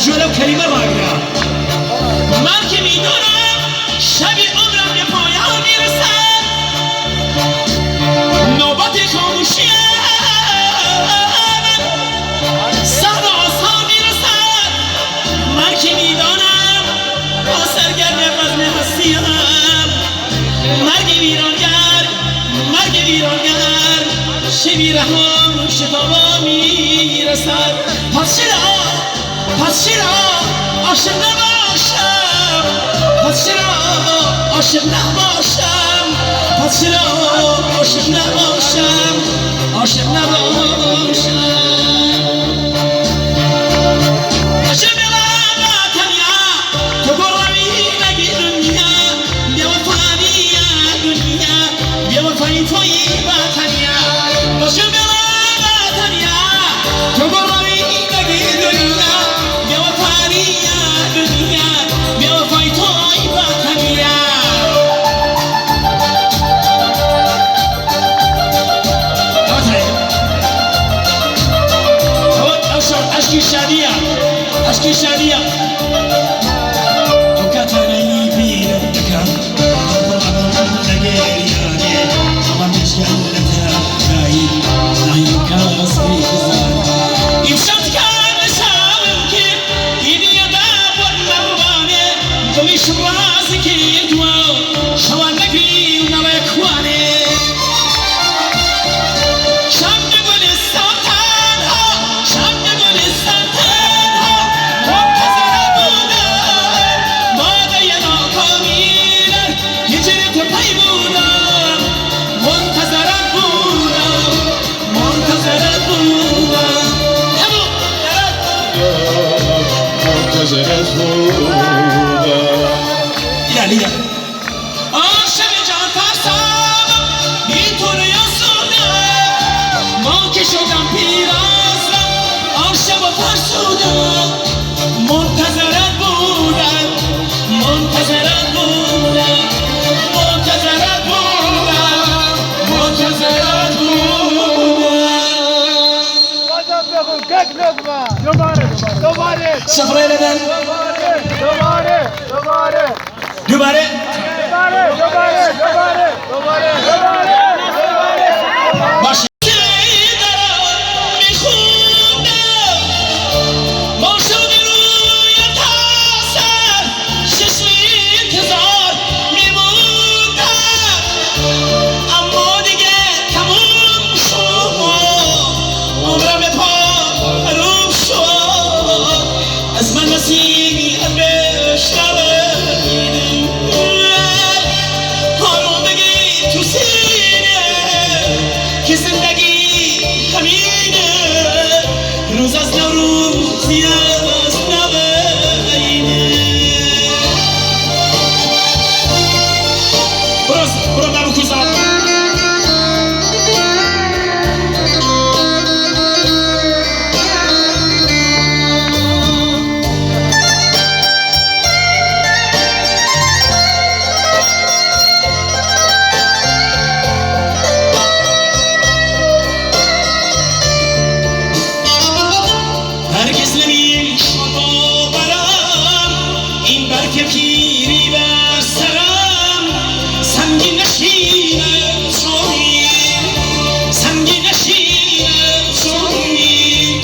جلو کلمه راگرم من که میدونم شب عمرم به پایان میرسد نوبت خاموشی سر آسان میرسد من که میدانم با سرگرم بزم هستیم مرگ ویرانگر شبی رها شتابا میرسد پس چرا عاشق نباشم پس چرا عاشق نباشم پس چرا عاشق نباشم عاشق نباشم عاشق نباشم تو گروی نگی دنیا بیا وفایی دنیا بیا وفایی توی وطنیا عاشق نباشم تو گروی نگی دنیا بیا وفایی دنیا بیا وفایی توی وطنیا اشکی شادیه تو کتنی بیرم دکم نگریانه اما مشکلته نایی کس بیزن این شد کار شاوم که اینی دابون مروانه دلیش رازی که تو شوان نگری و نوکوانه لیا عاشق جان فرسام اینطوری آسودم ما که شدم پیرازم عاشق و فرسودم منتظرت بودم دوباره سفره لدن دوباره باشه روز از نوروزی از نوینه برو بابو کوزا پیری بر سرم سنگین نشینم چونی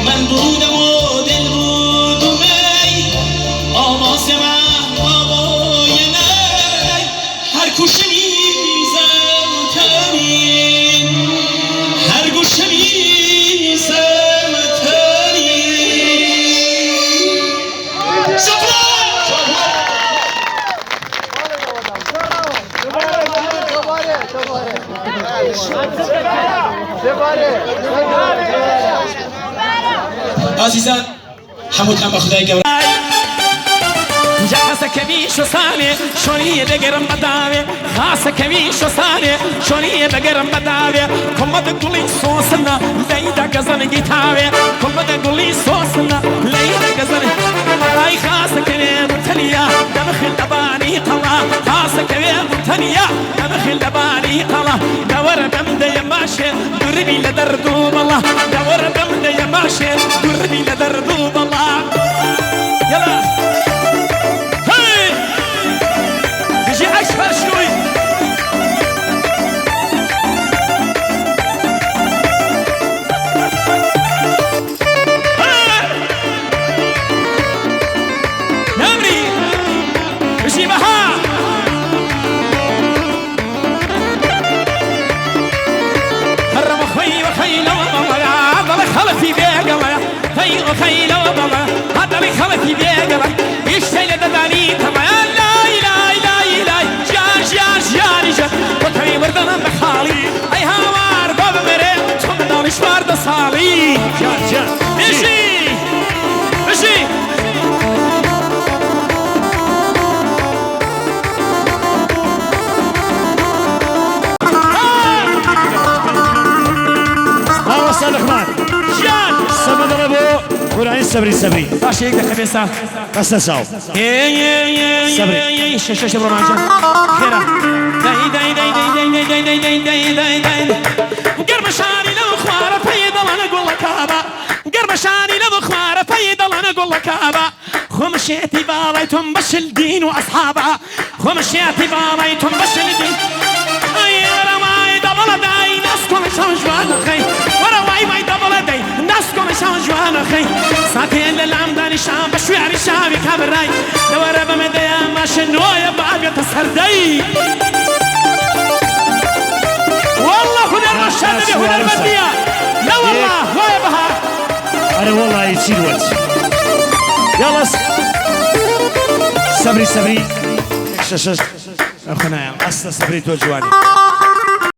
من بودم و دل بودم ای آواز من آوای من هر کوشه میزم تنین هر گوشه میزم تنین عزیزان هموتان با خدای گورم خاصة كبير شو صانع شونية بقرم بداوي خاصة كبير شو صانع شونية بقرم بداوي كل ما تقولي صوصنا ليدا قزن جيتاوي كل ما تقولي صوصنا ليدا قزن هاي خاصة كبير تنيا دمخل دباني قلا خاصة كبير تنيا دمخل دباني قلا دور بمدى يا ماشي دربي لدردوب الله دور بمدى يا ماشي دربي لدردوب الله خيل وضلا هذا اللي خلتي بيقرا يشتي لداني تما لا لا لا لا جار جار وتري وردنا بخالي اي هوار باب مري ثم دونش فرد صالي جار مشي مشي ها وصل الرحمن جان سما ضربوا قرعين صبري باش يقدر خبيثة قصة ساو صبري. شش بروناجا خيرا داي قرب شاني لو خوارة فيد الله نقول لك هذا قرب شاني لو خوارة فيد الله نقول لك هذا خمشيتي باليتم بش الدين واصحابها خمشيتي باليتم بش الدين اي رماي دبل داي ناس كل شوان خي ورا واي دبل داي ناس كل شوان خي ساعتين للعمدان شام بشويع شامي كابراي لو ربا مديا ما شنويا بعد تصردي والله هنا الشادي هنا المدية لا والله ويا بها أنا والله يصير وقت يلا صبري شش اخونا أصلا صبري توجواني